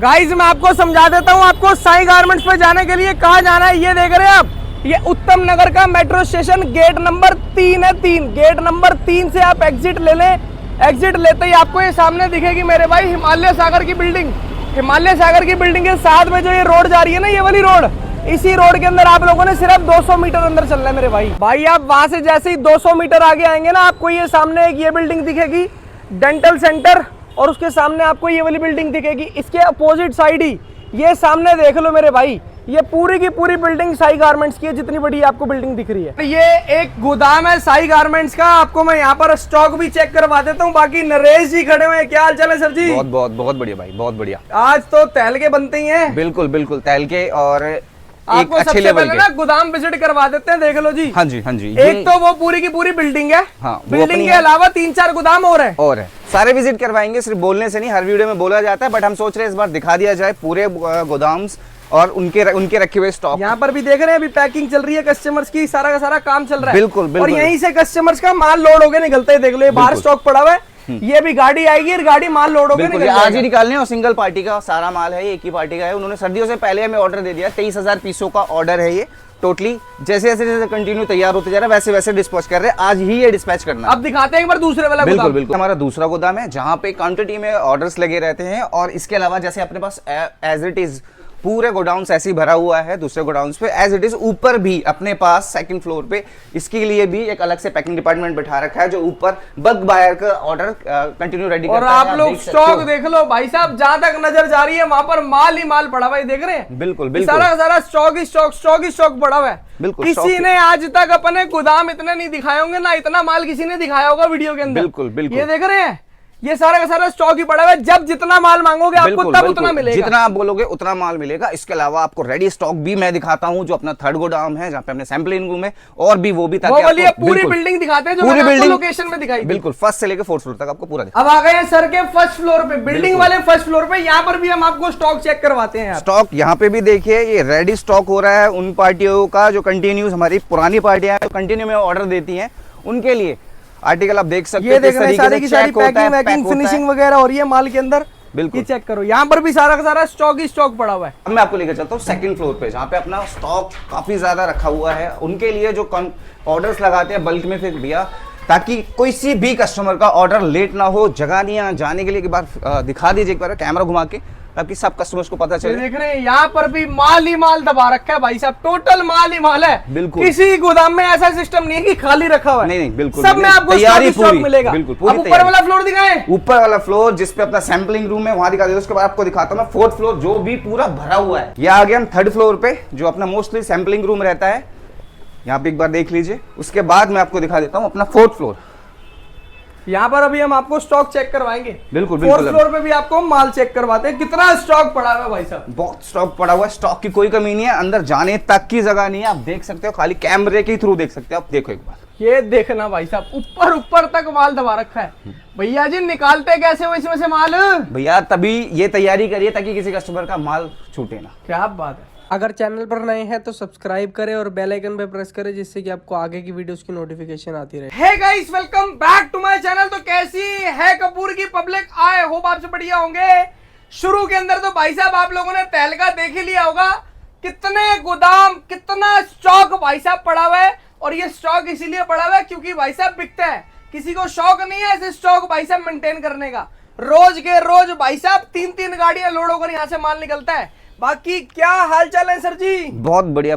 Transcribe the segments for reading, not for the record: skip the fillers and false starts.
Guys मैं आपको समझा देता हूँ, आपको साई गारमेंट्स पे जाने के लिए कहाँ जाना है ये देख रहे हैं आप। ये उत्तम नगर का मेट्रो स्टेशन गेट नंबर 3 है। 3 गेट नंबर 3 से आप एग्जिट ले लें। एग्जिट लेते ही आपको ये सामने दिखेगी मेरे भाई हिमालय सागर की बिल्डिंग। हिमालय सागर की बिल्डिंग के साथ में जो ये रोड जा रही है ना, ये वाली रोड, इसी रोड के अंदर आप लोगों ने सिर्फ 200 मीटर अंदर चलना है मेरे भाई। आप वहां से जैसे ही 200 मीटर आगे आएंगे ना, आपको ये सामने एक ये बिल्डिंग दिखेगी डेंटल सेंटर, और उसके सामने आपको ये वाली बिल्डिंग दिखेगी। इसके अपोजिट साइड ही ये सामने देख लो मेरे भाई, ये पूरी की पूरी बिल्डिंग साई गारमेंट्स की है, जितनी बड़ी आपको बिल्डिंग दिख रही है। ये एक गोदाम है साई गारमेंट्स का। आपको मैं यहाँ पर स्टॉक भी चेक करवा देता हूँ। बाकी नरेश जी खड़े हुए हैं, क्या हाल चाल है सर जी? बहुत बढ़िया भाई, बहुत बढ़िया। आज तो तहल के बनते ही हैं। बिल्कुल बिल्कुल तहल के, और आपको एक अच्छे लेवल के ना गोदाम विजिट करवा देते हैं, देख लो जी। हाँ जी, हाँ जी। एक तो वो पूरी की पूरी बिल्डिंग है। हाँ, बिल्डिंग के अलावा 3-4 गोदाम और है। सारे विजिट करवाएंगे, सिर्फ बोलने से नहीं, हर वीडियो में बोला जाता है, बट हम सोच रहे हैं इस बार दिखा दिया जाए पूरे गोदाम्स और उनके रखे हुए स्टॉक। यहाँ पर भी देख रहे हैं अभी पैकिंग चल रही है कस्टमर्स की, सारा का सारा काम चल रहा है। बिल्कुल। और यहीं से कस्टमर्स का माल लोड होकर निकलता है, देख लो ये बाहर स्टॉक पड़ा हुआ है। ये भी गाड़ी आएगी और गाड़ी माल लोड होकर निकल आज ही निकालने, और सिंगल पार्टी का सारा माल है, एक ही पार्टी का है। उन्होंने सर्दियों से पहले हमें ऑर्डर दे दिया, 23,000 पीसों का ऑर्डर है ये टोटली। जैसे जैसे कंटिन्यू तैयार होते जा रहा है, वैसे वैसे डिस्पैच कर रहे हैं। आज ही ये डिस्पैच करना है। अब दिखाते हैं एक बार दूसरे वाला गोदाम। बिल्कुल। हमारा दूसरा गोदाम है जहाँ पे क्वांटिटी में ऑर्डर्स लगे रहते हैं, और इसके अलावा जैसे अपने पास एज इट इज पूरे गोडाउन ऐसे ही भरा हुआ है दूसरे गोडाउन पे, एज इट इज ऊपर भी अपने पास सेकंड फ्लोर पे इसके लिए भी एक अलग से पैकिंग डिपार्टमेंट बैठा रखा है, जो ऊपर बल्क बायर का ऑर्डर कंटिन्यू रेडी करता है। और आप लोग स्टॉक देख लो भाई साहब, जहां तक नजर जा रही है वहां पर माल ही माल पड़ा हुआ है, देख रहे हैं? बिल्कुल। सारा सारा स्टॉक ही स्टॉक पड़ा हुआ है। बिल्कुल। किसी ने आज तक अपने गोदाम इतने नहीं दिखाए होंगे ना, इतना माल किसी ने दिखाया होगा वीडियो के अंदर। बिल्कुल। ये देख रहे हैं, ये सारा का सारा स्टॉक ही पड़ा हुआ है। जब जितना माल मांगोगे आपको तब उतना मिलेगा, जितना आप बोलोगे उतना माल मिलेगा। इसके अलावा आपको रेडी स्टॉक भी मैं दिखाता हूँ, जो अपना थर्ड गोदाम है जहाँ पे अपने सैंपलिंग रूम है, और भी वो भी, ताकि आपको पूरी बिल्डिंग दिखाते हैं जो पूरी बिल्डिंग लोकेशन में दिखाई। बिल्कुल, फर्स्ट से लेकर 4th फ्लोर तक आपको पूरा। अब आ गए हैं सर के फर्स्ट फ्लोर पे, बिल्डिंग वाले फर्स्ट फ्लोर पे। यहाँ पर भी हम आपको स्टॉक चेक करवाते हैं। स्टॉक यहाँ पे भी देखिए, ये रेडी स्टॉक हो रहा है उन पार्टियों का जो कंटिन्यूस, हमारी पुरानी पार्टियां जो कंटिन्यू में ऑर्डर देती हैं, उनके लिए आर्टिकल आप देख सकते हैं। ये देख रहे हैं सारी की सारी पैकिंग फिनिशिंग वगैरह हो रही है माल के अंदर। बिल्कुल, चेक करो, यहाँ पर भी सारा का सारा स्टॉक ही स्टॉक पड़ा हुआ है। अब मैं आपको लेकर चलता हूँ सेकंड फ्लोर पे, जहाँ पे अपना स्टॉक काफी ज्यादा रखा हुआ है। उनके लिए जो ऑर्डर्स लगाते हैं बल्क में फिर भैया, ताकि कोई सी भी कस्टमर का ऑर्डर लेट ना हो। जगह नहीं जाने के लिए एक बार दिखा दीजिए, एक बार कैमरा घुमा के, ताकि सब कस्टमर्स को पता चले। देख रहे हैं यहाँ पर भी माल ही माल दबा रखा है भाई साहब, टोटल माल ही माल है। बिल्कुल, किसी गोदाम में ऐसा सिस्टम नहीं है कि खाली रखा हुआ है। नहीं, बिल्कुल सब में आपको स्टॉक मिलेगा। बिल्कुल। ऊपर वाला फ्लोर दिखाएं, ऊपर वाला फ्लोर जिसपे अपना सैंपलिंग रूम है, वहां दिखा दे। उसके बाद आपको दिखाता हूँ मैं 4th फ्लोर, जो भी पूरा भरा हुआ है। ये आ गया हम 3rd फ्लोर पे, जो अपना मोस्टली सैंपलिंग रूम रहता है। यहाँ पे एक बार देख लीजिए। उसके बाद मैं आपको दिखा देता हूँ अपना 4th फ्लोर। यहाँ पर अभी हम आपको स्टॉक चेक करवाएंगे। बिल्कुल। 4th फ्लोर पे भी आपको माल चेक करवाते हैं। कितना स्टॉक पड़ा हुआ है भाई साहब? बहुत स्टॉक पड़ा हुआ है, स्टॉक की कोई कमी नहीं है। अंदर जाने तक की जगह नहीं है, आप देख सकते हो, खाली कैमरे के थ्रू देख सकते हो। आप देखो एक बार, ये देखना भाई साहब, ऊपर तक माल दबा रखा है। भैया जी निकालते कैसे हो इसमें से माल? भैया तभी ये तैयारी करिए ताकि किसी कस्टमर का माल छूटे ना। क्या बात है। अगर चैनल पर नए हैं तो सब्सक्राइब करें और बेल आइकन पे प्रेस करें, जिससे कि आपको आगे की वीडियोस की नोटिफिकेशन आती रहे। Hey guys, welcome back to my channel. तो कैसी है कपूर की पब्लिक? आई होप आपसे बढ़िया होंगे। शुरू के अंदर तो भाई साहब आप लोगों ने तहलका देख ही लिया होगा, कितने गोदाम, कितना स्टॉक भाई साहब पड़ा हुआ है। और ये स्टॉक इसीलिए पड़ा हुआ है क्योंकि भाई साहब बिकता है। किसी को शौक नहीं है ऐसे स्टॉक भाई साहब मेंटेन करने का। रोज के रोज भाई साहब 3-3 गाड़ियां लोड होकर यहाँ से माल निकलता है। बाकी क्या हाल चाल है सर जी? बहुत बढ़िया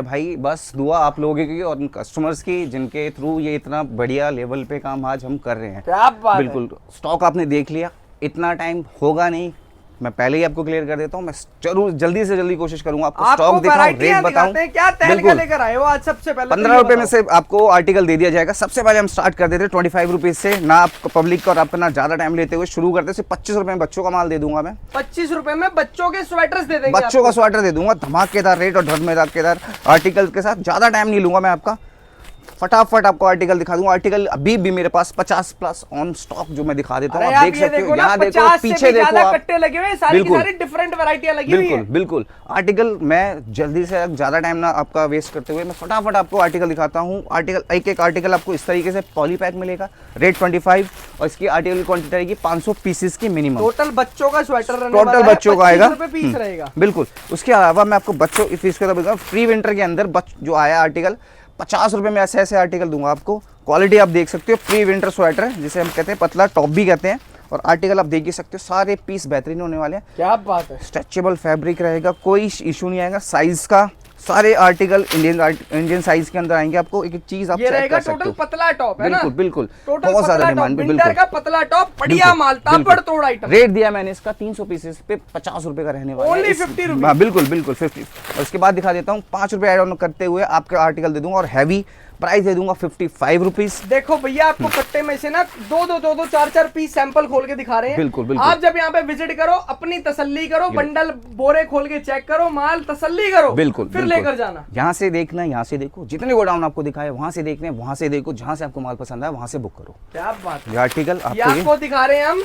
भाई, बस दुआ आप लोगों की और कस्टमर्स की, जिनके थ्रू ये इतना बढ़िया लेवल पे काम आज हम कर रहे हैं। क्या बात है। बिल्कुल। स्टॉक आपने देख लिया, इतना टाइम होगा नहीं, मैं पहले ही आपको क्लियर कर देता हूँ। मैं जरूर जल्दी से जल्दी कोशिश करूंगा आपको स्टॉक दिखाऊं, रेट बताऊं। क्या तहलका लेकर आए हो आज? सबसे पहले 15 रुपए में से आपको आर्टिकल दे दिया जाएगा। सबसे पहले हम स्टार्ट कर देते हैं 25 रुपीज से, ना आपको पब्लिक और अपना ज्यादा टाइम लेते हुए शुरू करते। सिर्फ 25 रुपए में बच्चों का माल दे दूंगा मैं। 25 रुपए में बच्चों के स्वेटर्स दे देंगे। बच्चों का स्वेटर दे दूंगा, धमाकेदार रेट और धमाकेदार आर्टिकल के साथ। ज्यादा टाइम नहीं लूंगा मैं आपका। फटाफट आपको आर्टिकल दिखा दूंगा। आर्टिकल अभी भी मेरे पास 50 प्लस ऑन स्टॉक जो मैं दिखा देता हूँ, अरे आप आप देख ये सकते देखो हो। ना, यहाँ देखो, 50 से पीछे भी देखो ज्यादा आप, कट्टे लगे हुए हैं, सारी की बिल्कुल। सारी डिफरेंट वैरायटियां लगी हुई बिल्कुल है। बिल्कुल। आर्टिकल मैं जल्दी से, ज्यादा टाइम ना आपका वेस्ट करते हुए मैं फटाफट आपको आर्टिकल दिखाता हूँ। आर्टिकल एक एक आर्टिकल आपको इस तरीके से पॉली पैक मिलेगा, रेट 25, और इसकी आर्टिकल की क्वांटिटी रहेगी 500 पीसेस की मिनिमम। टोटल बच्चों का स्वेटर रहने टोटल वाला है, बच्चों का 25 आएगा, रुपए पीस रहेगा। बिल्कुल। उसके अलावा मैं आपको बच्चों फीस के बताऊंगा, प्री विंटर के अंदर जो आया आर्टिकल 50 रुपए में ऐसे ऐसे आर्टिकल दूंगा आपको। क्वालिटी आप देख सकते हो, प्री विंटर स्वेटर जिसे हम कहते हैं, पतला टॉप भी कहते हैं, और आर्टिकल आप देख ही सकते हो, सारे पीस बेहतरीन होने वाले हैं। क्या बात है। स्ट्रेचेबल फैब्रिक रहेगा, कोई इशू नहीं आएगा साइज का। सारे आर्टिकल इंडियन साइज के अंदर आएंगे। आपको एक एक चीज आप ये चेक रहेगा कर सकते टोटल हो। पतला टॉप है ना, बिल्कुल बिल्कुल, टोटल बहुत ज्यादा पतला डिमांड टॉप, में, विंटर बिल्कुल का पतला टॉप, बढ़िया बिल्कुल, माल, बिल्कुल। ताबड़ तोड़ आइटम। रेट दिया मैंने इसका 300 पीसेस पे 50 रुपए का रहने वाला है। Only 50 रुपए। हाँ, बिल्कुल बिल्कुल 50। और उसके बाद दिखा देता हूँ, 5 रुपए ऐड ऑन करते हुए आपका आर्टिकल दे दूंगा, और हैवी प्राइस दे दूंगा 55 रुपीज। देखो भैया, आपको कट्टे में से ना दो 4 पीस सैंपल खोल के दिखा रहे हैं। बिल्कुल, बिल्कुल। आप जब यहाँ पे विजिट करो, अपनी तसल्ली करो, बंडल बोरे खोल के चेक करो, माल तसल्ली करो, बिल्कुल, फिर बिल्कुल। लेकर जाना। यहाँ से देखना, यहाँ से देखो, जितने गोडाउन आपको दिखाए वहां से देखने, वहां से देखो, जहां से आपको माल पसंद आए वहां से बुक करो। क्या बात है। ये आर्टिकल ये आपको दिखा रहे हैं हम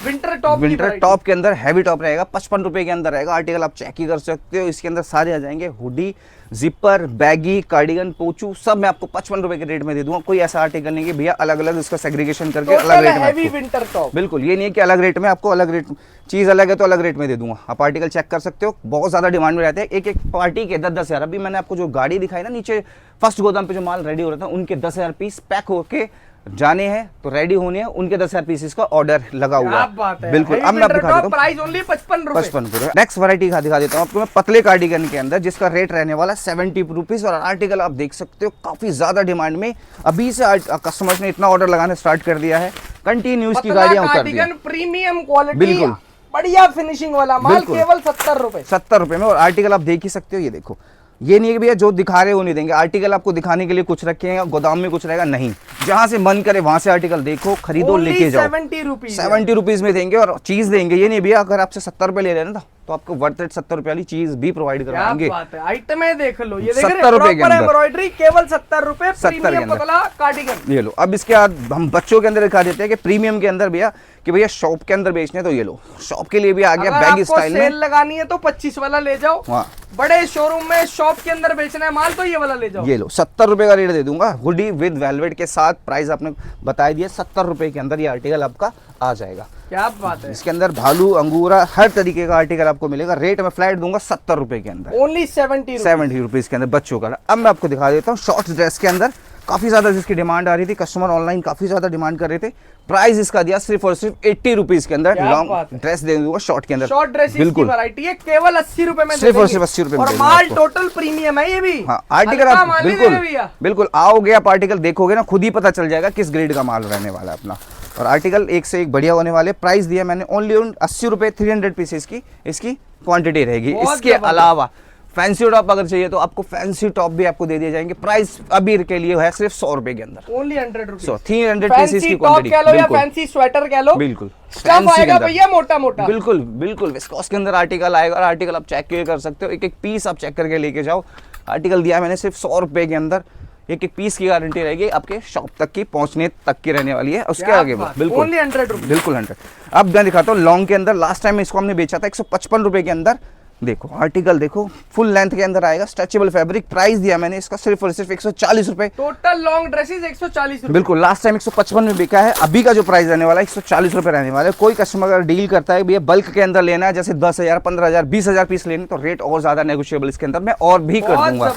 विंटर टॉप। विंटर टॉप के अंदर हैवी टॉप रहेगा, 55 रुपए के अंदर रहेगा। आर्टिकल आप चेक ही कर सकते हो, इसके अंदर सारे आ जाएंगे, हुडी, जिपर, बैगी, कार्डिगन, पोचू, सब मैं आपको 55 रुपए के रेट में दे दूंगा। कोई ऐसा आर्टिकल नहीं कि भैया अलग अलग इसका सेग्रीगेशन करके अलग रेट में हैवी आपको। Winter top. बिल्कुल, ये नहीं है कि अलग रेट में आपको, अलग रेट चीज अलग है तो अलग रेट में दे दूंगा। आप आर्टिकल चेक कर सकते हो, बहुत ज्यादा डिमांड में रहते हैं। एक एक पार्टी के 10-10 हजार। अभी मैंने आपको जो गाड़ी दिखाई ना, नीचे फर्स्ट गोदाम पे जो माल रेडी हो रहा था, उनके 10,000 पीस पैक होके जाने हैं, तो रेडी होने हैं, उनके 10,000 पीसेस का ऑर्डर लगा हुआ है। बिल्कुल। अब मैं आपको दिखा देता हूँ, प्राइस ओनली 55 रुपए। 55 रुपए। नेक्स्ट वैरायटी दिखा देता हूँ आपको मैं, पतले कार्डिगन के अंदर, जिसका रेट रहने वाला 70 रुपीज। और आर्टिकल आप देख सकते हो, काफी ज्यादा डिमांड में अभी से कस्टमर्स ने इतना ऑर्डर लगाना स्टार्ट कर दिया है। कंटिन्यूस की गाड़ियां उतर दी हैं। प्रीमियम क्वालिटी, बिल्कुल बढ़िया फिनिशिंग वाला माल, बिल्कुल। केवल 70 रुपए। 70 रुपए में। और आर्टिकल आप देख ही सकते हो, ये देखो, ये नहीं है कि भैया जो दिखा रहे हो नहीं देंगे। आर्टिकल आपको दिखाने के लिए कुछ रखेंगे, गोदाम में कुछ रहेगा नहीं, जहां से मन करे वहां से आर्टिकल देखो, खरीदो, लेके जाओ। 70 रुपीज, 70 रुपीज में देंगे और चीज देंगे। ये नहीं भैया अगर आपसे 70 रुपए ले रहे हैं ना, तो आपको वर्थ इट 70 रुपए वाली चीज भी प्रोवाइड करवाएंगे। क्या बात है। आइटम है, देख लो, ये देख 70 रुपए के अंदर एम्ब्रॉयडरी, केवल 70 रुपए, 70 के प्रीमियम अंदर। पतला कार्डिगन। ये लो। अब इसके बाद हम बच्चों के अंदर दिखा देते हैं कि प्रीमियम के अंदर भैया, कि भैया शॉप के अंदर बेचने, तो ये लो, शॉप के लिए भी आ गया बैगी स्टाइल में। सेल लगानी है तो 25 वाला ले जाओ। हाँ। बड़े शोरूम में शॉप के अंदर बेचना है माल, तो ये वाला ले जाओ। ये लो, 70 रुपए का रेट दे दूंगा, हुडी विद वेलवेट के साथ। प्राइस आपने बता दिया, 70 रुपए के अंदर ये आर्टिकल आपका आ जाएगा। क्या बात है। इसके अंदर भालू, अंगूरा, हर तरीके का आर्टिकल आपको मिलेगा। रेट में फ्लैट दूंगा 70 रुपए के अंदर, ओनली 70 रुपीज के अंदर बच्चों का। अब मैं आपको दिखा देता हूँ शॉर्ट्स ड्रेस के अंदर, काफी ज्यादा जिसकी डिमांड आ रही थी, कस्टमर ऑनलाइन काफी ज्यादा डिमांड कर रहे थे। प्राइस इसका दिया सिर्फ और सिर्फ 80 रुपीज के अंदर। लॉन्ग ड्रेस दे दूंगा शॉर्ट के अंदर, शॉर्ट ड्रेस की बिल्कुल वैरायटी है, केवल 80 रुपए में सिर्फ और सिर्फ 80 रुपए में और दे दूंगा माल आपको। टोटल प्रीमियम है ये भी। हाँ, आर्टिकल हल्का आप माल नहीं बिल्कुल दे रहे भैया। बिल्कुल आओगे, आप आर्टिकल देखोगे ना, खुद ही पता चल जाएगा किस ग्रेड का माल रहने वाला है अपना। और आर्टिकल एक से एक बढ़िया होने वाले। प्राइस दिया मैंने ओनली 80 रुपए, 300 पीसेस की इसकी क्वांटिटी रहेगी। इसके अलावा फैंसी टॉप अगर चाहिए तो आपको फैंसी टॉप भी आपको दे दिए जाएंगे। प्राइस अभी के लिए है सिर्फ 100 रुपए के अंदर, ओनली 100 रुपीज। 300 पीसेस की क्वांटिटी, कह लो या फैंसी स्वेटर कह लो, बिल्कुल स्टफ आएगा भैया मोटा मोटा। बिल्कुल बिल्कुल विस्कोस के अंदर आर्टिकल आएगा। और आर्टिकल आप चेक कर सकते हो, एक एक पीस आप चेक करके लेके जाओ। आर्टिकल दिया मैंने सिर्फ 100 रुपए के अंदर, एक एक पीस की गारंटी रहेगी, आपके शॉप तक की पहुंचने तक की रहने वाली है। उसके आगे बिल्कुल ओनली 100 रुपीज, बिल्कुल 100। अब मैं दिखाता हूँ लॉन्ग के अंदर। लास्ट टाइम इसको हमने बेचा था 155 रुपए के अंदर। देखो आर्टिकल देखो, फुल लेंथ के अंदर आएगा, स्ट्रेचेबल फैब्रिक। प्राइस दिया मैंने इसका सिर्फ और सिर्फ 140 रुपए। टोटल लॉन्ग ड्रेसेस 140 रुपए। बिल्कुल, लास्ट टाइम 155 में बिका है, अभी का जो प्राइस रहने वाला है 140 रुपए रहने वाला है। कोई कस्टमर अगर डील करता है भैया बल्क के अंदर लेना है, जैसे 10,000, 15,000, 20,000 पीस लेने, तो रेट और ज्यादा नेगोशिएबल इसके अंदर मैं और भी कर दूंगा।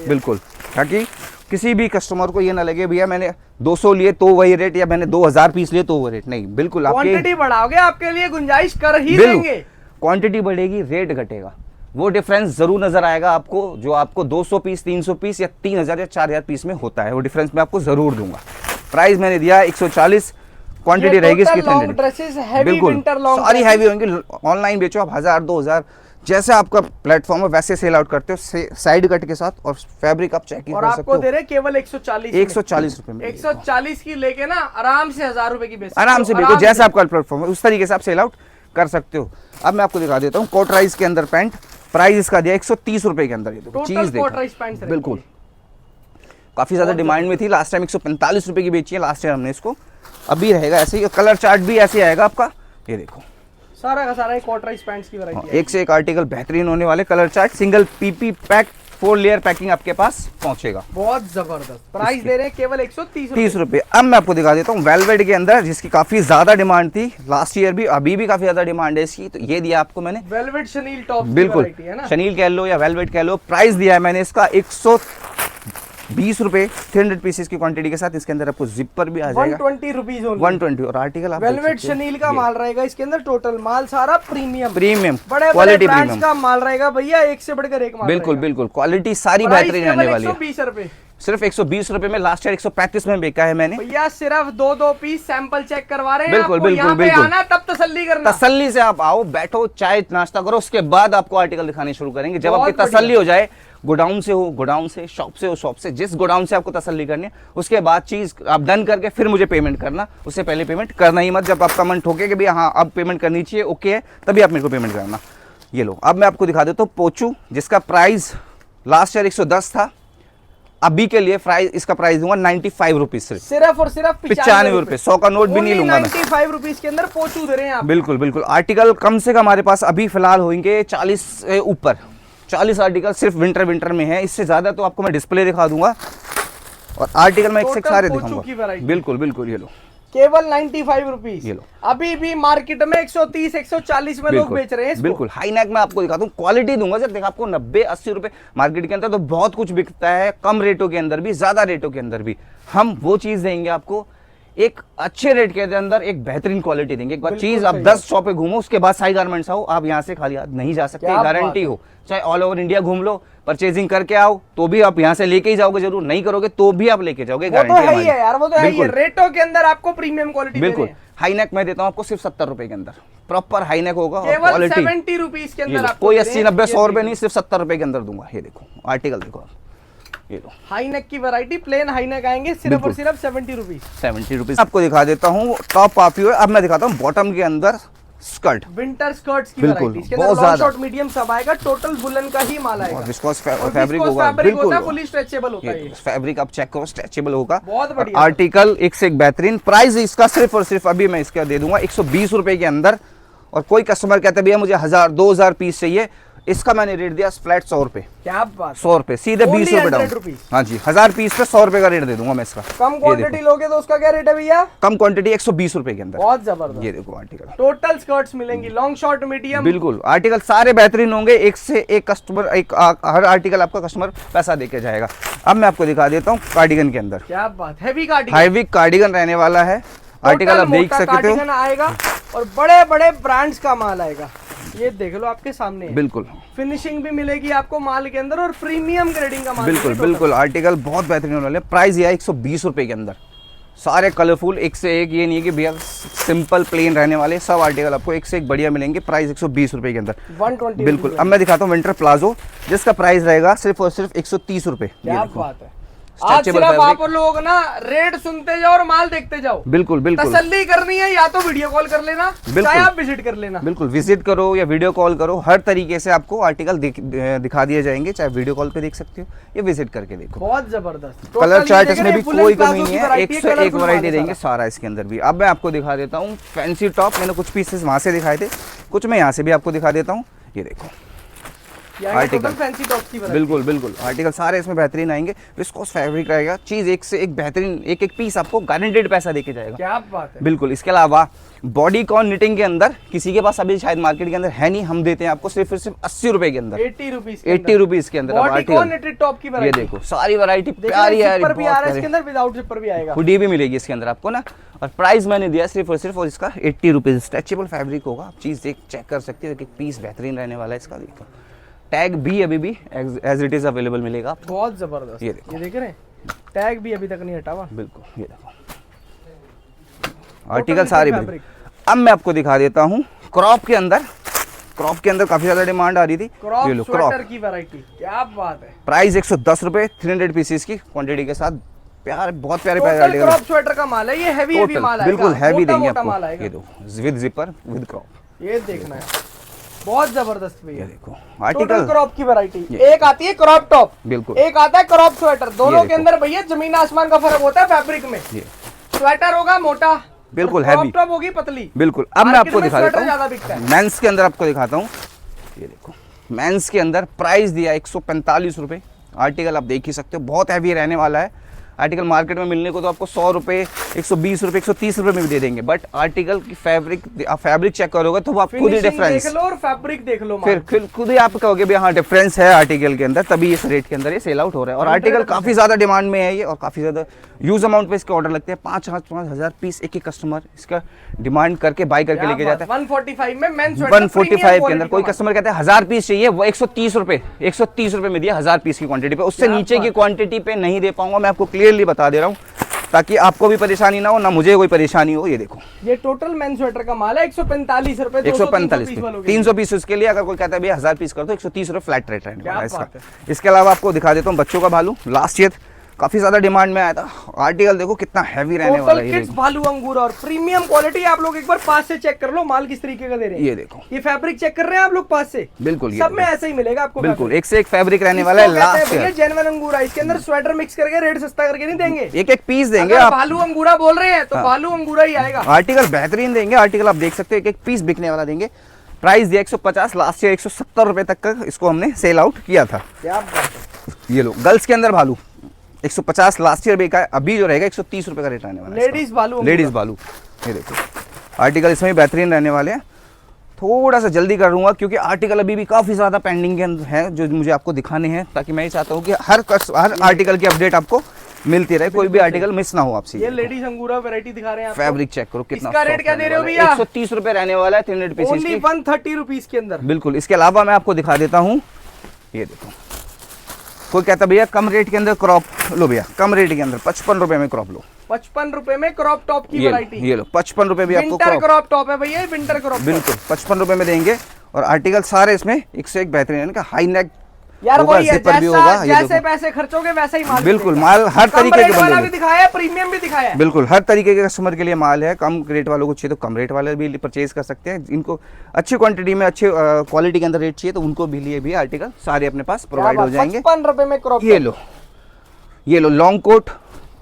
बिल्कुल, ताकि किसी भी कस्टमर को ये ना लगे भैया मैंने 200 लिए तो वही रेट, या मैंने 2,000 पीस लिए तो वो रेट नहीं। बिल्कुल, क्वांटिटी बढ़ाओगे, आपके लिए गुंजाइश कर ही देंगे। क्वांटिटी बढ़ेगी, रेट घटेगा, वो डिफरेंस जरूर नजर आएगा आपको, जो आपको 200 पीस, 300 पीस या 3,000 या 4,000 पीस में होता है, वो डिफरेंस मैं आपको जरूर दूंगा। प्राइस मैंने दिया 140, क्वांटिटी रहेगी इसकी 300। बिल्कुल, सारी हैवी होंगी। ऑनलाइन बेचो आप 1,000, 2,000, जैसे आपका प्लेटफॉर्म है वैसे सेल आउट करते हो, साइड कट के साथ। और फैब्रिक आप चेक कर सकते हो, और आपको दे रहे केवल 140 रुपए में। 140 की लेके ना आराम से 1,000 रुपए की बेच, आराम से बेचो, जैसा आपका प्लेटफॉर्म है उस तरीके से आप सेल आउट कर सकते हो। अब मैं आपको दिखा देता हूँ कोटराइज के अंदर पैंट। प्राइस इसका दिया 130 रुपए के अंदर। ये देखो चीज देखो, बिल्कुल काफी ज्यादा डिमांड में थी, लास्ट टाइम 145 रुपए की बेची है लास्ट ईयर हमने इसको। अभी रहेगा ऐसे ही, कलर चार्ट भी ऐसे आएगा आपका, ये देखो सारा का सारा एक कॉटराइज पैंट्स की वैरायटी है। एक से एक आर्टिकल बेहतरीन होने वाले, colour chart, single PP pack, 4 layer packing आपके पास पहुंचेगा। बहुत जबरदस्त प्राइस दे रहे हैं केवल 130 रुपए। अब मैं आपको दिखा देता हूँ वेलवेट के अंदर, जिसकी काफी ज्यादा डिमांड थी लास्ट ईयर भी, अभी भी काफी ज्यादा डिमांड है इसकी, तो ये दिया आपको मैंने वेलवेट शनील टॉप, बिल्कुल है ना, शनील कह लो या वेलवेट कह लो। प्राइस दिया है मैंने इसका 120 रुपए, 300 पीसेस की क्वांटिटी के साथ। इसके अंदर आपको जिपर भी आ जाएगा 120 रुपीज, 120, और आर्टिकल आप वेलवेट शनील का माल रहेगा इसके अंदर, टोटल माल सारा प्रीमियम बड़े क्वालिटी ब्रांड्स का माल रहेगा भैया, एक से बढ़कर एक माल बिल्कुल बिल्कुल, क्वालिटी सारी बेहतरीन रहने वाली है। 120 रुपए, सिर्फ 120 रुपए में, लास्ट ईयर 135 में बेचा है मैंने भैया। सिर्फ दो पीस सैंपल चेक करवा रहे हैं, बिल्कुल आपको बिल्कुल यहाँ पे बिल्कुल, आना तब तसल्ली करना, तसल्ली से आप आओ, बैठो, चाय नाश्ता करो, उसके बाद आपको आर्टिकल दिखाने शुरू करेंगे। जब बहुत आपकी तसल्ली हो जाए, गोडाउन से हो गोडाउन से, शॉप से हो शॉप से, जिस गोडाउन से आपको तसल्ली करनी है, उसके बाद चीज आप डन करके फिर मुझे पेमेंट करना, उससे पहले पेमेंट करना ही मत। जब आपका मन ठोके कि भैया हाँ अब पेमेंट करनी चाहिए, ओके है, तभी आप मेरे को पेमेंट करना। ये लो, अब मैं आपको दिखा देता हूँ पोचू, जिसका प्राइस लास्ट ईयर 110 था, अभी के लिए इसका प्राइस दूंगा 95 रुपीज, सिर्फ और सिर्फ 95 रुपए, 100 का नोट भी नहीं लूंगा मैं। 95 रुपीज के अंदर पोचू दे रहे हैं आप। बिल्कुल बिल्कुल, आर्टिकल कम से कम हमारे पास अभी फिलहाल होंगे 40 से ऊपर, 40 आर्टिकल सिर्फ विंटर में है। इससे ज्यादा तो आपको मैं डिस्प्ले दिखा दूंगा, और आर्टिकल मैं एक से सारे दिखाऊंगा। बिल्कुल बिल्कुल, ये लो केवल 95 रुपीज, ये लो। अभी भी मार्केट में 130 140 में लोग बेच रहे हैं इसको। बिल्कुल हाई नेक में आपको दिखाता हूँ, क्वालिटी दूंगा सर। देखो आपको 90-80 रुपए मार्केट के अंदर तो बहुत कुछ बिकता है, कम रेटों के अंदर भी, ज्यादा रेटों के अंदर भी। हम वो चीज देंगे आपको एक अच्छे रेट के अंदर, एक बेहतरीन क्वालिटी देंगे। एक बार चीज आप 10 शॉप पे घूमो, उसके बाद साई गारमेंट्स आओ, आप यहाँ से खाली हाथ नहीं जा सकते, गारंटी हो। चाहे ऑल ओवर इंडिया घूम लो, परचेजिंग करके आओ, तो भी आप यहाँ से लेके ही जाओगे, जरूर नहीं करोगे तो भी आप लेके जाओगे, गारंटी है ही है यार, वो तो है ही है। रेटों के अंदर आपको प्रीमियम क्वालिटी बिल्कुल। हाई नेक मैं देता हूँ आपको सिर्फ 70 रुपए के अंदर, प्रॉपर हाई नेक होगा, केवल 70 रुपीज के अंदर, कोई 80-90-100 रुपए नहीं, सिर्फ 70 रुपए के अंदर दूंगा। ये देखो आर्टिकल देखो आप, ये लो हाई नेक की वैरायटी, प्लेन हाई नेक आएंगे सिर्फ और सिर्फ 70 रुपीज। आपको दिखा देता हूँ टॉप ऑफ। अब मैं दिखाता हूँ बॉटम के अंदर स्कर्ट, विंटर स्कर्ट्स की बिल्कुल, वैरायटी, इसके अंदर लॉन्ग शॉर्ट मीडियम सब आएगा, टोटल वुलन का ही माल आएगा, विस्कोस फैब्रिक होगा, बिल्कुल फुली स्ट्रेचेबल होता है। फैब्रिक आप चेक करो, स्ट्रेचेबल होगा, बहुत बढ़िया। आर्टिकल एक से एक बेहतरीन। प्राइस इसका सिर्फ और सिर्फ अभी मैं इसका दे दूंगा 120 रुपए के अंदर। और कोई कस्टमर कहता है भैया मुझे 1000-2000 पीस चाहिए, इसका मैंने रेट दिया फ्लैट 100 रुपए। क्या बात, 100 रुपए सीधे 20 रुपए डाउन। हाँ जी, 1000 पीस पे 100 रुपए का रेट दे दूंगा मैं इसका। कम क्वांटिटी लोगे तो उसका क्या रेट है भैया? कम क्वांटिटी 120 रुपए के अंदर। बहुत जबरदस्त। ये देखो आर्टिकल, टोटल स्कर्ट्स मिलेंगी, लॉन्ग शॉर्ट मीडियम, बिल्कुल आर्टिकल सारे बेहतरीन होंगे। एक से एक कस्टमर, हर आर्टिकल आपका कस्टमर पैसा देके जाएगा। अब मैं आपको दिखा देता हूँ कार्डिगन के अंदर। क्या बात, हैवी कार्डिगन, हैवी कार्डिगन रहने वाला है। आर्टिकल आप देख सकते हो, आएगा और बड़े बड़े ब्रांड्स का माल आएगा। ये देख लो आपके सामने, बिल्कुल फिनिशिंग भी मिलेगी आपको माल के अंदर, और प्रीमियम ग्रेडिंग का माल। बिल्कुल बिल्कुल, आर्टिकल बहुत बेहतरीन होने वाले। प्राइस यह है 120 रुपए के अंदर, सारे कलरफुल एक से एक, ये नहीं है कि भैया सिंपल प्लेन रहने वाले, सब आर्टिकल आपको एक से एक बढ़िया मिलेंगे। प्राइस 120 रुपए के अंदर, 120। बिल्कुल। अब मैं दिखाता हूँ विंटर प्लाजो, जिसका प्राइस रहेगा सिर्फ और सिर्फ 130 रुपए। क्या बात है, आज सिर्फ आप लोग ना रेट सुनते जाओ और माल देखते जाओ। बिल्कुल बिल्कुल, तसल्ली करनी है या तो वीडियो कॉल कर लेना, चाहे आप विजिट कर लेना। बिल्कुल, विजिट करो या वीडियो कॉल करो, हर तरीके से आपको आर्टिकल दिखा दिए जाएंगे। चाहे वीडियो कॉल पे देख सकते हो या विजिट करके देखो। बहुत जबरदस्त कलर चार्ट इसमें भी कोई कमी नहीं है, एक से एक वैरायटी देंगे सारा इसके अंदर भी। अब मैं आपको दिखा देता हूँ फैंसी टॉप। मैंने कुछ पीसेस वहां से दिखाए थे, कुछ मैं यहाँ से भी आपको दिखा देता हूँ। ये देखो आर्टिकल, फैंसी टॉप की बिल्कुल बिल्कुल, आर्टिकल सारे इसमें बेहतरीन आएंगे। विस्कोस फैब्रिक रहेगा, चीज एक से एक बेहतरीन, एक एक पीस आपको गारंटेड पैसा देके जाएगा। क्या बात है, बिल्कुल। इसके अलावा बॉडी कॉन निटिंग के अंदर किसी के पास अभी शायद मार्केट के अंदर है नहीं, हम देते हैं आपको सिर्फ 80 रुपए के अंदर, 80 रुपीज के अंदर आर्टिकल। टॉप की ये देखो सारी वैरायटी प्यारी है, इसके अंदर विदाउट जिपर भी आएगा, हुडी भी मिलेगी इसके अंदर आपको ना। और प्राइस मैंने दिया सिर्फ और सिर्फ, और इसका 80 रुपीज। स्ट्रेचेबल फैब्रिक होगा, आप चीज देख चेक कर सकते हो, एक पीस बेहतरीन रहने वाला है इसका। देखो टैग भी अभी भी एज इट इज अवेलेबल मिलेगा। बहुत जबरदस्त, ये देख रहे हैं, टैग भी अभी तक नहीं हटा हुआ। बिल्कुल, ये देखो आर्टिकल सारे। अब मैं आपको दिखा देता हूँ क्रॉप के अंदर। क्रॉप के अंदर काफी ज्यादा डिमांड आ रही थी, ये लो क्रॉप की वैरायटी। क्या बात है, प्राइस 110 रुपए, 300 पीसेस की क्वांटिटी के साथ। बहुत प्यारे क्रॉप स्वेटर का माल है ये, हैवी माल है, बिल्कुल हैवी देंगे आपको। ये दो विद जिपर विद क्रॉप, ये देखना है। बहुत जबरदस्त भैया। ये देखो टोटल आर्टिकल क्रॉप की वैरायटी, ये। एक आती है क्रॉप टॉप, बिल्कुल, एक आता है क्रॉप स्वेटर, दोनों ये के अंदर भैया जमीन आसमान का फर्क होता है फैब्रिक में। ये स्वेटर होगा मोटा, बिल्कुल क्रॉप हैवी, टॉप होगी पतली। बिल्कुल। अब मैं मार्केट आपको में दिखा स्वेटर देता ज्यादा हूँ बिकता है। मेंस के अंदर, आपको दिखाता हूँ। ये देखो मेंस के अंदर प्राइस दिया 145 रुपये। आर्टिकल आप देख ही सकते हो, बहुत हैवी रहने वाला है। आर्टिकल मार्केट में मिलने को तो आपको 100 रुपये, 120 रुपये, 130 रुपये में भी दे देंगे, बट आर्टिकल की फैब्रिक चेक करोगे तो वो आप खुद ही फिनिशिंग डिफरेंस, देख लो और फैब्रिक देख लो, फिर खुद ही आप कहोगे भी हाँ डिफरेंस है आर्टिकल के अंदर, तभी इस रेट के अंदर ये सेल आउट हो रहा है। और आर्टिकल काफ़ी ज़्यादा डिमांड में है ये, और काफ़ी ज़्यादा यूज अमाउंट पे इसके ऑर्डर लगते हैं। 5,000 पीस एक कस्टमर इसका डिमांड करके बाई करके लेके जाता है। 145 में मेंस स्वेटर 145 के अंदर कोई कस्टमर कहता है 1000 पीस चाहिए, वो 130 रुपये में दिया 1000 पीस की क्वांटिटी पे। उससे नीचे की क्वांटिटी पे नहीं दे पाऊंगा, मैं आपको क्लियरली बता दे रहा हूँ, ताकि आपको भी परेशानी ना हो, ना मुझे कोई परेशानी हो। ये देखो ये टोटल मेंस स्वेटर का माल है 145 रुपए, 145 300 पीस उसके लिए। अगर कोई कहता है भैया 1000 पीस कर दो, 130 रुपये फ्लैट रेट रहने वाला है इसका। इसके अलावा आपको दिखा देता हूँ बच्चों का भालू, लास्ट ईयर काफी ज्यादा डिमांड में आया था। आर्टिकल देखो कितना हैवी रहने वाला है। किड्स भालू अंगूर और प्रीमियम क्वालिटी। आप लोग एक बार पास से चेक कर लो माल किस तरीके का दे रहे हैं। ये देखो ये फैब्रिक चेक कर रहे हैं आप लोग पास से, बिल्कुल सब में ऐसे ही मिलेगा आपको। बिल्कुल एक से एक फैब्रिक रहने वाला है। लास्ट ईयर जेन्युइन अंगूरा, इसके अंदर स्वेटर मिक्स करके रेट सस्ता करके नहीं देंगे, एक पीस देंगे आप। आप भालू अंगूरा बोल रहे हैं तो भालू अंगूरा ही आएगा। आर्टिकल बेहतरीन देंगे। आर्टिकल आप देख सकते हो एक पीस बिकने वाला देंगे। प्राइस दिया 150, लास्ट ईयर 170 रुपए तक का इसको हमने सेल आउट किया था। क्या बात है। ये लो गर्ल्स के अंदर भालू 150 लास्ट ईयर बेका है, अभी जो रहेगा 130 रुपए का रेट रहने वाला है। लेडीज भालू, लेडीज भालू ये देखो आर्टिकल इसमें भी बेहतरीन रहने वाले हैं। थोड़ा सा जल्दी करूंगा क्योंकि आर्टिकल अभी भी काफ़ी ज़्यादा पेंडिंग के अंदर है जो मुझे आपको दिखाने हैं, ताकि मैं ये चाहता हूँ कि हर आर्टिकल की अपडेट आपको मिलती रहे, कोई भी आर्टिकल मिस ना हो आपसे। ये लेडीज अंगूरा वैरायटी दिखा रहे हैं आपको। फैब्रिक चेक करो कितना। इसका रेट क्या दे रहे हो भैया? 130 रुपए रहने वाला है 300 पीसेस ओनली 130 रुपीज के अंदर। बिल्कुल। इसके अलावा मैं आपको दिखा देता हूँ, ये देखो कोई कहता भैया कम रेट के अंदर क्रॉप लो, भैया कम रेट के अंदर 55 रुपए में क्रॉप लो। 55 रुपए में क्रॉप टॉप की वैरायटी। ये लो 55 रुपए भी आपको क्रॉप टॉप है भैया, विंटर क्रॉप। बिल्कुल 55 रुपए में देंगे। और आर्टिकल सारे इसमें एक से एक बेहतरीन है, हाई नेक यार वही है, भी होगा। जैसे पैसे खर्चोगे वैसा ही माल। बिल्कुल माल हर तरीके के वाला भी दिखाया है, प्रीमियम भी दिखाया है। बिल्कुल हर तरीके के कस्टमर के लिए माल है। कम रेट वालों को चाहिए तो कम रेट वाले भी परचेज कर सकते हैं। इनको अच्छी क्वांटिटी में अच्छे क्वालिटी के अंदर रेट चाहिए तो उनको भी लिए भी आर्टिकल सारे अपने पास प्रोवाइड हो जाएंगे। 55 रुपए में क्रॉप। ये लो लॉन्ग कोट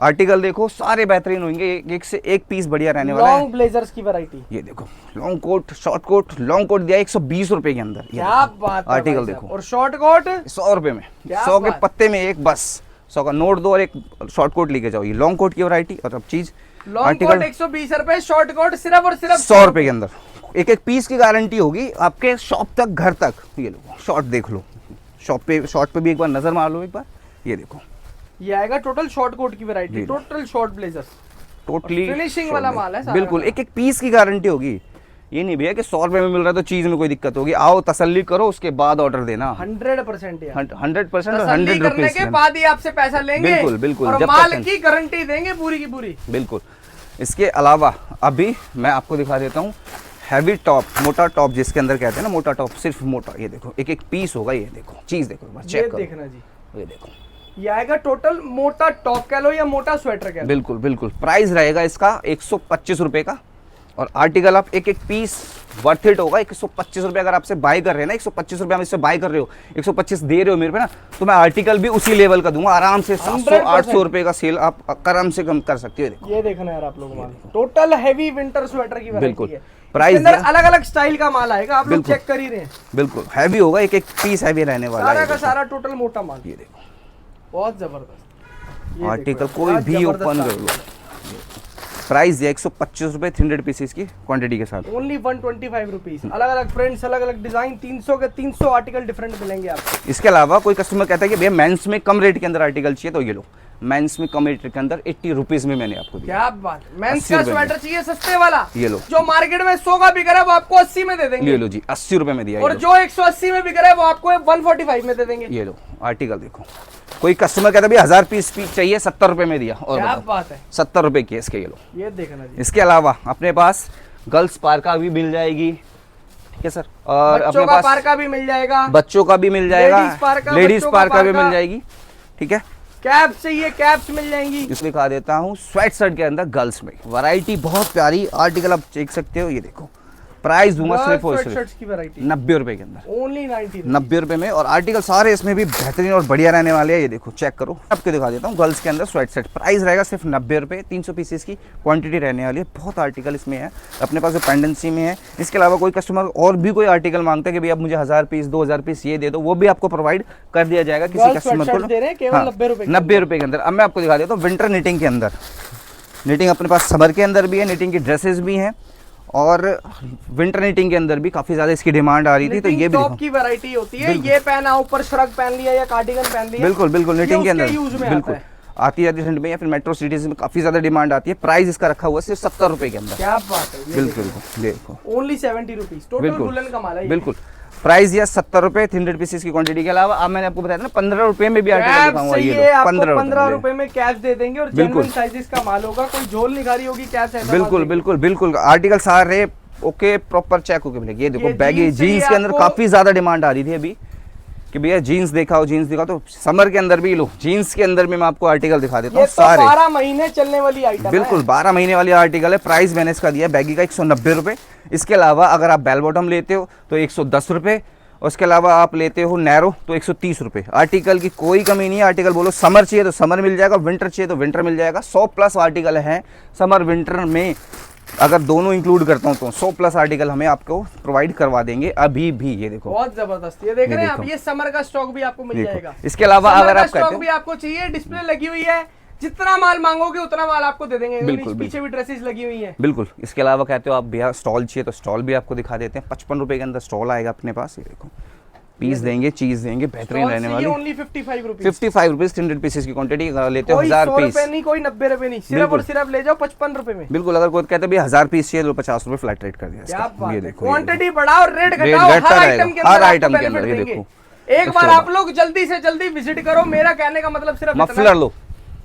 आर्टिकल देखो सारे बेहतरीन होंगे, एक से एक पीस बढ़िया रहने वाला है। लॉन्ग ब्लेजर्स की वैरायटी। ये देखो long coat, short coat. Long coat दिया 120 रुपए के अंदर। क्या बात है। आर्टिकल देखो। और शॉर्ट कोट 100 रुपए में, 100 के पत्ते में एक, बस 100 का नोट दो और एक शॉर्ट कोट लेके जाओ। ये लॉन्ग कोट की वैरायटी। और अब चीज लॉन्ग कोट 120 रुपए, शॉर्ट कोट सिर्फ और सिर्फ 100 रुपए के अंदर। एक पीस की गारंटी होगी आपके शॉप तक, घर तक। ये लो शॉर्ट देख लो, शॉर्ट पे भी एक बार नजर मार लो एक बार। ये देखो ये आएगा टोटल शॉर्ट कोट की variety, total short blazers, totally finishing वाला माल है सारा। बिल्कुल एक पीस की गारंटी होगी। ये नहीं भैया कि 100 रुपए में मिल रहा है तो चीज में कोई दिक्कत होगी। आओ तसल्ली करो, उसके बाद ऑर्डर देना। 100% 100% और 100 करने के बाद ही आपसे पैसा लेंगे। बिल्कुल बिल्कुल। और माल की गारंटी देंगे पूरी की पूरी। बिल्कुल। इसके अलावा अभी मैं आपको दिखा देता हूँ हैवी टॉप, मोटा टॉप जिसके अंदर कहते हैं ना, मोटा टॉप सिर्फ मोटा। ये देखो एक पीस होगा। ये देखो चीज देखो, चेक करो, देखना जी। ये देखो ये आएगा टोटल मोटा टॉप कह लो या मोटा स्वेटर कह लो। बिल्कुल बिल्कुल। प्राइस रहेगा इसका 125 रुपए का। और आर्टिकल आप एक पीस वर्थ इट होगा। 125 रुपए अगर आपसे बाय कर रहे हैं ना, 125 रुपए हम इससे बाय कर रहे हो, 125 दे रहे हो मेरे पे ना, तो मैं आर्टिकल भी उसी लेवल का दूंगा आराम से। 700-800 रुपए का सेल आप आराम से कम कर सकते हो। ये देखना यार आप लोग, टोटल हैवी विंटर स्वेटर की वैरायटी है। प्राइस अंदर अलग अलग स्टाइल का माल आएगा, आप लोग चेक कर ही रहे हैं। बिल्कुल हैवी होगा, एक पीस हैवी रहने वाला है। सारा का सारा टोटल मोटा माल। ये देखो बहुत जबरदस्त आर्टिकल कोई भी ओपन कर लो। प्राइस दिया 125 रुपए 300 पीसेस की क्वांटिटी के साथ। Only 125 rupees. अलग अलग प्रिंट्स, अलग अलग डिजाइन, 300 के 300 आर्टिकल डिफरेंट मिलेंगे आपको। इसके अलावा कोई कस्टमर कहता है कि भैया मेंस में कम रेट के अंदर आर्टिकल चाहिए, तो ये लो मेंस में कम रेट के अंदर 80 रुपीज में मैंने आपको दिया। क्या बात। मेंस का स्वेटर चाहिए सस्ते वाला, ये लो जो मार्केट में 100 का बिक रहा है वो आपको 80 में दे देंगे। ये लो जी 80 रुपए में दिया। और जो 180 में बिक रहा है वो आपको 145 में दे देंगे। ये लो आर्टिकल देखो। कोई कस्टमर कहता है भैया 1000 पीस चाहिए, 70 रुपए में दिया। और क्या बात है, 70 रुपए की इसके। ये लो ये देखना जी। इसके अलावा अपने पास गर्ल्स पार्का भी मिल जाएगी, ठीक है सर। और बच्चों अपने का पास पार्का भी मिल जाएगा, बच्चों का भी मिल जाएगा, लेडीज पार्का भी मिल जाएगी, ठीक है। कैप चाहिए कैप्स मिल जाएंगी। इसलिए दिखा देता हूँ स्वेट शर्ट के अंदर गर्ल्स में वैरायटी बहुत प्यारी। आर्टिकल आप देख सकते हो, ये देखो प्राइस दूंगा सिर्फ और स्वेटशर्ट्स सिर्फ की वैरायटी 90 रुपए के अंदर, ओनली 90। 90 रुपए में। और आर्टिकल सारे इसमें भी बेहतरीन और बढ़िया रहने वाले हैं। ये देखो चेक करो, आपको दिखा देता हूँ। गर्ल्स के अंदर स्वेट सेट प्राइस रहेगा सिर्फ 90 रुपए, 300 पीसेस की क्वांटिटी रहने वाली है। बहुत आर्टिकल इसमें है अपने पास जो पेंडेंसी में है। इसके अलावा कोई कस्टमर और भी कोई आर्टिकल मांगता है कि भैया मुझे 1000 पीस 2000 पीस ये दे दो, वो भी आपको प्रोवाइड कर दिया जाएगा किसी कस्टमर को। दे रहे हैं केवल 90 रुपए 90 रुपए के अंदर। अब मैं आपको दिखा देता हूँ विंटर निटिंग के अंदर। निटिंग अपने पास समर के अंदर भी है, निटिंग की ड्रेसेस भी हैं, और विंटर निटिंग के अंदर भी काफी ज्यादा इसकी डिमांड आ रही थी, तो ये भी टॉप की वैरायटी होती है। ये पहना, ऊपर श्रग पहन लिया या कार्डिगन पहन लिया, बिल्कुल बिल्कुल निटिंग के अंदर यूज में बिल्कुल आती जाती ठंड में या फिर मेट्रो सिटीज में काफी ज्यादा डिमांड आती है। प्राइस इसका रखा हुआ है सिर्फ 70 रुपए के अंदर। क्या बात है, बिल्कुल देखो ओनली 70 रुपीज टोटल बिल्कुल दुल्हन का माल है। बिल्कुल प्राइस यह 70 रुपए 300 पीसेस की क्वांटिटी के अलावा। अब मैंने आपको बताया था ना 15 रुपए में भी आर्टिकल दिखाऊंगा। ये 15 रुपए में कैश दे देंगे और जेन्युइन साइजेस का माल होगा, कोई झोल नहीं खा रही होगी कैश है। बिल्कुल बिल्कुल बिल्कुल आर्टिकल सारे ओके प्रॉपर चेक होके मिलेगी। ये देखो बैगी जीन्स के अंदर काफी ज्यादा डिमांड आ रही थी अभी कि भैया जीन्स दिखाओ जीन्स दिखाओ, तो समर के अंदर भी लो जीन्स के अंदर भी मैं आपको आर्टिकल दिखा देता हूँ सारे। 12 महीने चलने वाली आइटम बिल्कुल 12 महीने वाली आर्टिकल है। प्राइस मैंने इसका दिया बैगी का 190 रुपए। इसके अलावा अगर आप बेल बॉटम लेते हो तो 110 रुपए, और उसके अलावा आप लेते हो नैरो तो 130 रुपए। आर्टिकल की कोई कमी नहीं है। आर्टिकल बोलो समर चाहिए तो समर मिल जाएगा, विंटर चाहिए तो विंटर मिल जाएगा। 100 प्लस आर्टिकल हैं समर विंटर में, अगर दोनों इंक्लूड करता हूं तो 100 प्लस आर्टिकल हमें आपको प्रोवाइड करवा देंगे अभी भी। ये देखो बहुत जबरदस्त, ये देख रहे हैं आप, ये समर का स्टॉक भी आपको मिल जाएगा। इसके अलावा अगर आप कहते भी आपको चाहिए, डिस्प्ले लगी हुई है, जितना माल मांगोगे उतना माल आपको दे देंगे। बिल्कुल पीछे भी ड्रेसेस लगी हुई है। बिल्कुल। इसके अलावा कहते हो आप भैया स्टॉल चाहिए तो स्टॉल भी आपको दिखा देते हैं। 55 रुपए के अंदर स्टॉल आएगा अपने पास। ये देखो पीस देंगे, चीज देंगे, बेहतरीन रहने वाली। ओनली 55 रुपीज 55 रुपीज 300 पीसेस की क्वांटिटी लेते हो। 1000 पीस नहीं, कोई 90 रुपए नहीं, सिर्फ और सिर्फ ले जाओ 55 रुपए में। बिल्कुल। अगर कोई कहते हैं 1000 पीस चाहिए तो 50 रुपए फ्लैट रेट कर दिया इसका। ये देखो क्वांटिटी बढ़ाओ, रेट घटाओ, हर आइटम के अंदर ये देखो। एक बार आप लोग जल्दी से जल्दी विजिट करो। मेरा कहने का मतलब सिर्फ मफलर लो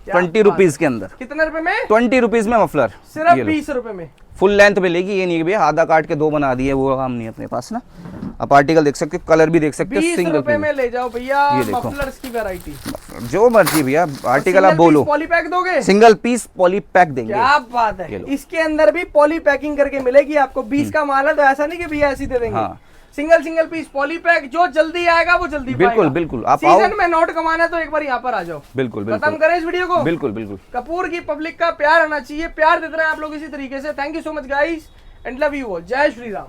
20 रुपीज के अंदर। कितने रुपए में? 20 रुपीज में मफलर सिर्फ 20 रुपए में फुल लेंथ मिलेगी। ये नहीं कि भैया आधा काट के 2 बना दिए, वो काम नहीं अपने पास ना। आप आर्टिकल देख सकते हो, कलर भी देख सकते हो। 20 रुपए में ले जाओ भैया मफलर्स की वैरायटी, जो मर्जी भैया आर्टिकल आप बोलो। पॉली पैक दोगे? सिंगल पीस पॉली पैक देंगे। क्या बात है। इसके अंदर भी पॉली पैकिंग करके मिलेगी आपको। 20 का माल है तो ऐसा नहीं कि भैया ऐसे दे देंगे। सिंगल पीस पॉली पैक, जो जल्दी आएगा वो जल्दी बिल्कुल बिल्कुल। आप सीजन में नोट कमाना है तो एक बार यहाँ पर आ जाओ। बिल्कुल खत्म करें इस वीडियो को। बिल्कुल बिल्कुल। कपूर की पब्लिक का प्यार आना चाहिए, प्यार देते रहे आप लोग इसी तरीके से। Thank you so much guys and love you all. जय श्री राम।